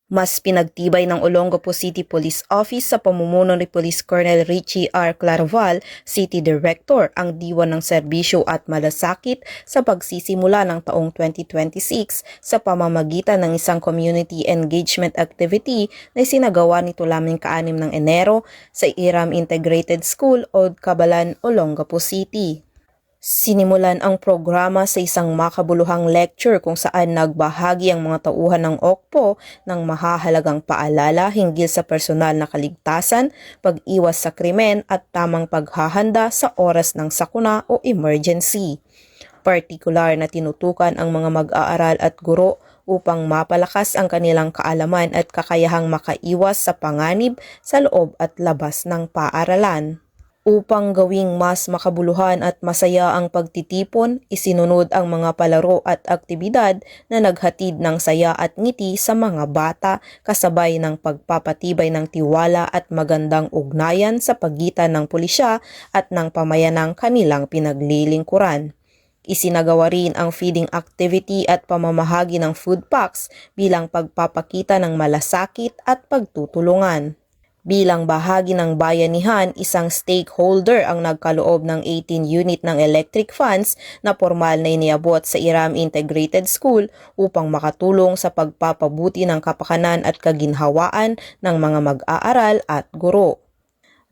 Mas pinagtibay ng Olongapo City Police Office sa pamumuno ni Police Colonel Richie R. Claraval, City Director, ang diwa ng serbisyo at malasakit sa pagsisimula ng taong 2026 sa pamamagitan ng isang community engagement activity na sinagawa nito lamang ka-6 ng Enero sa Iram Integrated School, Old Cabalan, Olongapo City. Sinimulan ang programa sa isang makabuluhang lecture kung saan nagbahagi ang mga tauhan ng OCPO ng mahahalagang paalala hinggil sa personal na kaligtasan, pag-iwas sa krimen at tamang paghahanda sa oras ng sakuna o emergency. Partikular na tinutukan ang mga mag-aaral at guro upang mapalakas ang kanilang kaalaman at kakayahang makaiwas sa panganib sa loob at labas ng paaralan. Upang gawing mas makabuluhan at masaya ang pagtitipon, isinunod ang mga palaro at aktibidad na naghatid ng saya at ngiti sa mga bata kasabay ng pagpapatibay ng tiwala at magandang ugnayan sa pagitan ng pulisya at ng pamayanang kanilang pinaglilingkuran. Isinagawa rin ang feeding activity at pamamahagi ng food packs bilang pagpapakita ng malasakit at pagtutulungan. Bilang bahagi ng bayanihan, isang stakeholder ang nagkaloob ng 18 unit ng electric fans na formal na iniabot sa Iram Integrated School upang makatulong sa pagpapabuti ng kapakanan at kaginhawaan ng mga mag-aaral at guro.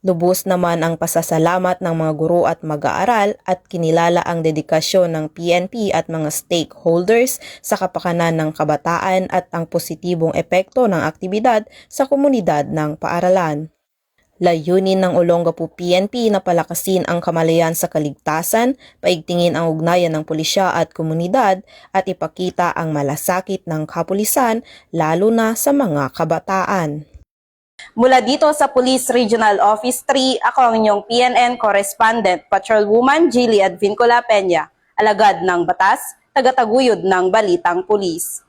Lubos naman ang pasasalamat ng mga guro at mag-aaral at kinilala ang dedikasyon ng PNP at mga stakeholders sa kapakanan ng kabataan at ang positibong epekto ng aktibidad sa komunidad ng paaralan. Layunin ng Olongapo PNP na palakasin ang kamalayan sa kaligtasan, paigtingin ang ugnayan ng pulisya at komunidad at ipakita ang malasakit ng kapulisan lalo na sa mga kabataan. Mula dito sa Police Regional Office 3, ako ang inyong PNN Correspondent, Patrolwoman Jilly Advincula Peña, alagad ng batas, tagataguyod ng Balitang Pulis.